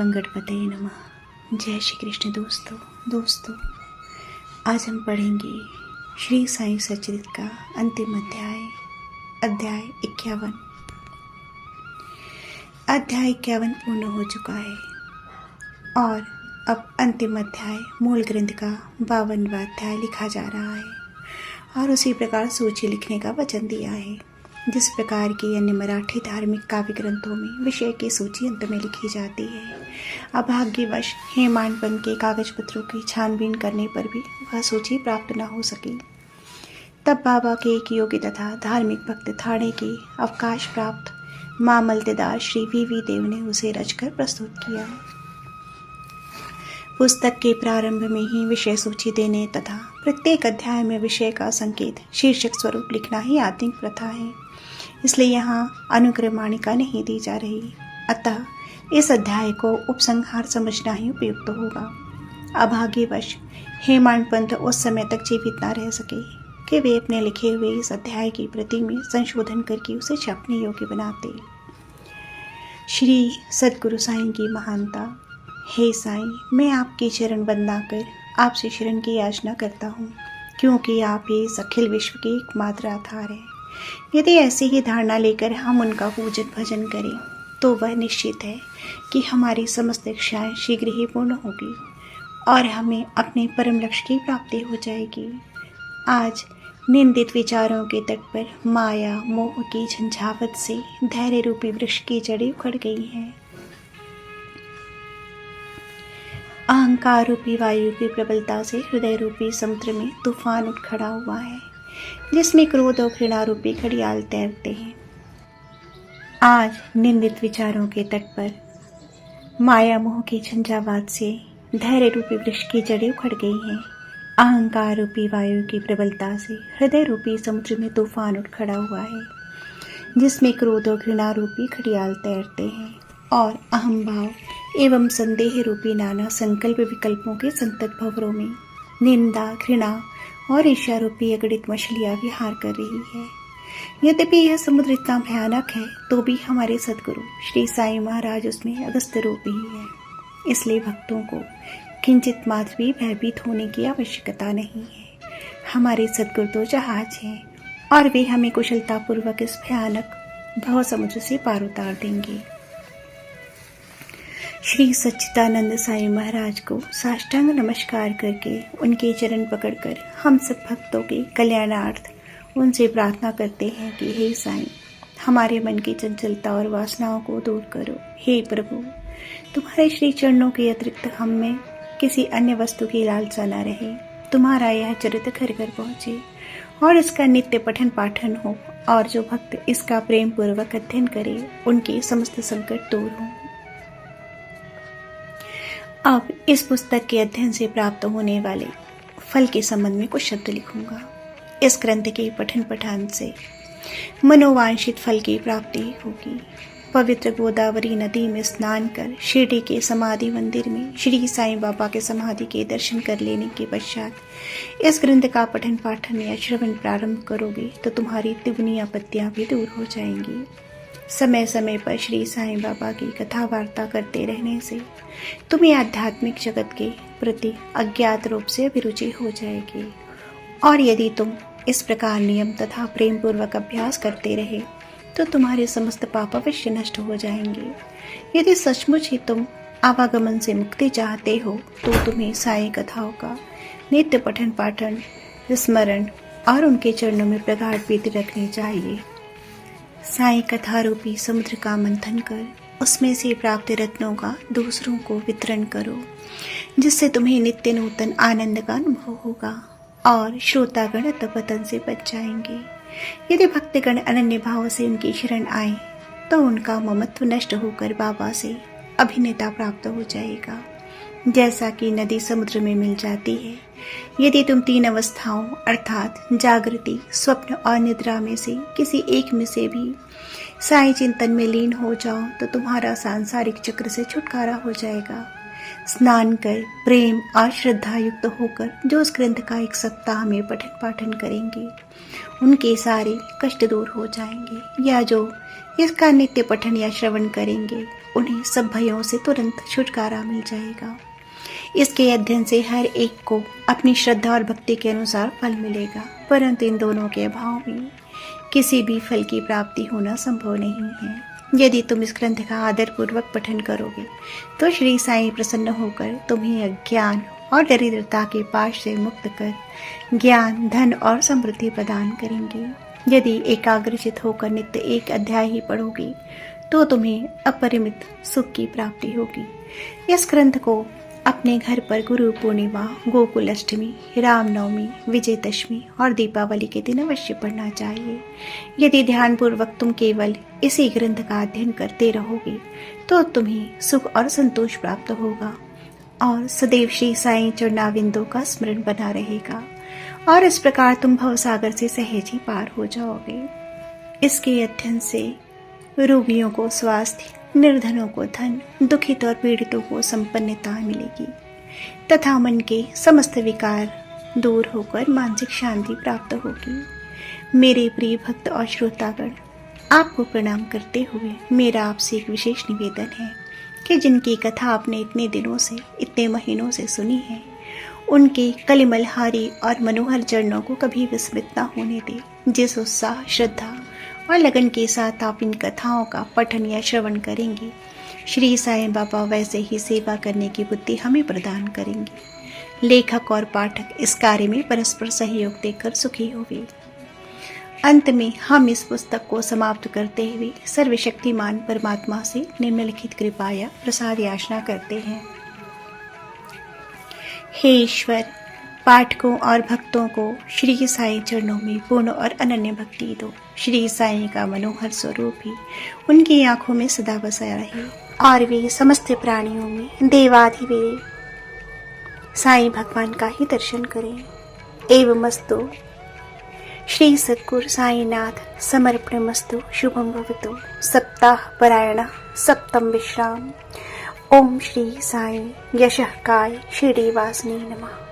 गणपते नमः। जय श्री कृष्ण। दोस्तों आज हम पढ़ेंगे श्री साईं सच्चरित्र का अंतिम अध्याय 51। अध्याय 51 पूर्ण हो चुका है और अब अंतिम अध्याय मूल ग्रंथ का 52वां अध्याय लिखा जा रहा है और उसी प्रकार सूची लिखने का वचन दिया है। जिस प्रकार की अन्य मराठी धार्मिक काव्य ग्रंथों में विषय की सूची अंत में लिखी जाती है, अभाग्यवश हेमाड पंत के कागज पत्रों की छानबीन करने पर भी वह सूची प्राप्त न हो सकी। तब बाबा के एक योगी तथा धार्मिक भक्त थाने के अवकाश प्राप्त मामलतेदार श्री वी देव ने उसे रचकर प्रस्तुत किया। पुस्तक के प्रारंभ में ही विषय सूची देने तथा प्रत्येक अध्याय में विषय का संकेत शीर्षक स्वरूप लिखना ही आधुनिक प्रथा है, इसलिए यहाँ अनुक्रमणिका नहीं दी जा रही। अतः इस अध्याय को उपसंहार समझना ही उपयुक्त होगा। अभाग्यवश हेमाड पंत उस समय तक जीवित न रह सके कि वे अपने लिखे हुए इस अध्याय की प्रति में संशोधन करके उसे छपने योग्य बनाते। श्री सद्गुरु साईं की महानता। हे साईं, मैं आपकी चरण वंदना कर आपसे शरण की याचना करता हूँ, क्योंकि आप ही इस अखिल विश्व के एकमात्र आधार हैं। यदि ऐसी ही धारणा लेकर हम उनका पूजन भजन करें तो वह निश्चित है कि हमारी समस्त इच्छाएं शीघ्र ही पूर्ण होगी और हमें अपने परम लक्ष्य की प्राप्ति हो जाएगी। आज निंदित विचारों के तट पर माया मोह की झंझावत से धैर्य रूपी वृक्ष की जड़ें उखड़ गई हैं। अहंकार रूपी वायु की प्रबलता से हृदय रूपी समुद्र में तूफान उठ खड़ा हुआ है, जिसमें क्रोध और घृणा रूपी घड़ियाल तैरते हैं। आज निंदित विचारों के तट पर माया मोह की झंझावात से धैर्य रूपी वृक्ष की जड़ें उखड़ गई हैं। अहंकार रूपी वायु की प्रबलता से हृदय रूपी समुद्र में तूफान उठ खड़ा हुआ है, जिसमें क्रोध और घृणा रूपी घड़ियाल तैरते हैं और अहम भाव एवं संदेह रूपी नाना संकल्प विकल्पों के संतत भंवरों में निंदा घृणा और ईर्ष्या रूपी अगणित मछलियां विहार कर रही है। यद्यपि यह समुद्र इतना भयानक है तो भी हमारे सद्गुरु श्री साईं महाराज उसमें अगस्त रूप ही है, इसलिए भक्तों को किंचित मात्र भी भयभीत होने की आवश्यकता नहीं है। हमारे सद्गुरु तो जहाज हैं और वे हमें कुशलतापूर्वक इस भयानक भव समुद्र से पार उतार देंगे। श्री सच्चिदानंद साईं महाराज को साष्टांग नमस्कार करके उनके चरण पकड़कर हम सब भक्तों के कल्याणार्थ उनसे प्रार्थना करते हैं कि हे साईं, हमारे मन की चंचलता और वासनाओं को दूर करो। हे प्रभु, तुम्हारे श्री चरणों के अतिरिक्त हम में किसी अन्य वस्तु की लालसा न रहे। तुम्हारा यह चरित्र घर घर पहुँचे और इसका नित्य पठन पाठन हो, और जो भक्त इसका प्रेम पूर्वक अध्ययन करे उनके समस्त संकट दूर हों। अब इस पुस्तक के अध्ययन से प्राप्त होने वाले फल के संबंध में कुछ शब्द लिखूंगा। इस ग्रंथ के पठन पठान से मनोवांछित फल की प्राप्ति होगी। पवित्र गोदावरी नदी में स्नान कर शिरडी के समाधि मंदिर में श्री साईं बाबा के समाधि के दर्शन कर लेने के पश्चात इस ग्रंथ का पठन पाठन या श्रवण प्रारंभ करोगे तो तुम्हारी तिगुनी आपत्तियां भी दूर हो जाएंगी। समय समय पर श्री साईं बाबा की कथा वार्ता करते रहने से तुम्हें आध्यात्मिक जगत के प्रति अज्ञात रूप से अभिरुचि हो जाएगी, और यदि तुम इस प्रकार नियम तथा प्रेम पूर्वक अभ्यास करते रहे तो तुम्हारे समस्त पाप अवश्य नष्ट हो जाएंगे। यदि सचमुच ही तुम आवागमन से मुक्ति चाहते हो तो तुम्हें साईं कथाओं का नित्य पठन पाठन स्मरण और उनके चरणों में प्रगाढ़ प्रीति रखनी चाहिए। साईं कथा रूपी समुद्र का मंथन कर उसमें से प्राप्त रत्नों का दूसरों को वितरण करो, जिससे तुम्हें नित्य नूतन आनंद का अनुभव होगा और श्रोतागण अधपतन से बच जाएंगे। यदि भक्तगण अनन्य भाव से उनकी शरण आए तो उनका ममत्व नष्ट होकर बाबा से अभिन्नता प्राप्त हो जाएगा, जैसा कि नदी समुद्र में मिल जाती है। यदि तुम 3 अवस्थाओं अर्थात जागृति, स्वप्न और निद्रा में से किसी एक में से भी साईं चिंतन में लीन हो जाओ तो तुम्हारा सांसारिक चक्र से छुटकारा हो जाएगा। स्नान कर प्रेम और श्रद्धा युक्त होकर जो उस ग्रंथ का 1 सप्ताह में पठन पाठन करेंगे उनके सारे कष्ट दूर हो जाएंगे, या जो इसका नित्य पठन या श्रवण करेंगे उन्हें सब भयों से तुरंत छुटकारा मिल जाएगा। इसके अध्ययन से हर एक को अपनी श्रद्धा और भक्ति के अनुसार फल मिलेगा, परंतु इन दोनों के अभाव में किसी भी फल की प्राप्ति होना संभव नहीं है। यदि तुम इस ग्रंथ का आदरपूर्वक पठन करोगे तो श्री साईं प्रसन्न होकर तुम्हें अज्ञान और दरिद्रता के पाश से मुक्त कर ज्ञान, धन और समृद्धि प्रदान करेंगे। यदि एकाग्रचित होकर नित्य एक अध्याय ही पढ़ोगे तो तुम्हें अपरिमित सुख की प्राप्ति होगी। इस ग्रंथ को अपने घर पर गुरु पूर्णिमा, गोकुल अष्टमी, रामनवमी, विजयदशमी और दीपावली के दिन अवश्य पढ़ना चाहिए। यदि ध्यानपूर्वक तुम केवल इसी ग्रंथ का अध्ययन करते रहोगे तो तुम्हें सुख और संतोष प्राप्त होगा और सदैव श्री साईं चरणाविंदों का स्मरण बना रहेगा और इस प्रकार तुम भवसागर से सहज ही पार हो जाओगे। इसके अध्ययन से रोगियों को स्वास्थ्य, निर्धनों को धन, दुखित और पीड़ितों को संपन्नता मिलेगी तथा मन के समस्त विकार दूर होकर मानसिक शांति प्राप्त होगी। मेरे प्रिय भक्त और श्रोतागण, आपको प्रणाम करते हुए मेरा आपसे एक विशेष निवेदन है कि जिनकी कथा आपने इतने दिनों से, इतने महीनों से सुनी है, उनके कलिमलहारी और मनोहर चरणों को कभी विस्मृत न होने दें। जिस उत्साह, श्रद्धा और लगन के साथ आप इन कथाओं का पठन या श्रवण करेंगे, श्री साईं बाबा वैसे ही सेवा करने की बुद्धि हमें प्रदान करेंगे। लेखक और पाठक इस कार्य में परस्पर सहयोग देकर सुखी होंगे। अंत में हम इस पुस्तक को समाप्त करते हुए सर्वशक्तिमान परमात्मा से निम्नलिखित कृपा या प्रसाद याचना करते हैं। हे ईश्वर, पाठकों और भक्तों को श्री साईं चरणों में पूर्ण और अनन्य भक्ति दो। श्री साईं का मनोहर स्वरूप ही उनकी आंखों में सदा बसा रहे और वे समस्त प्राणियों में देवाधिदेव साईं भगवान का ही दर्शन करें। एवमस्तु। श्री सद्गुरु साईनाथ समर्पणमस्तु। शुभम भवतु। सप्ताह परायण सप्तम विश्राम। ओम श्री साईं यशः काय श्रीवासने नमः।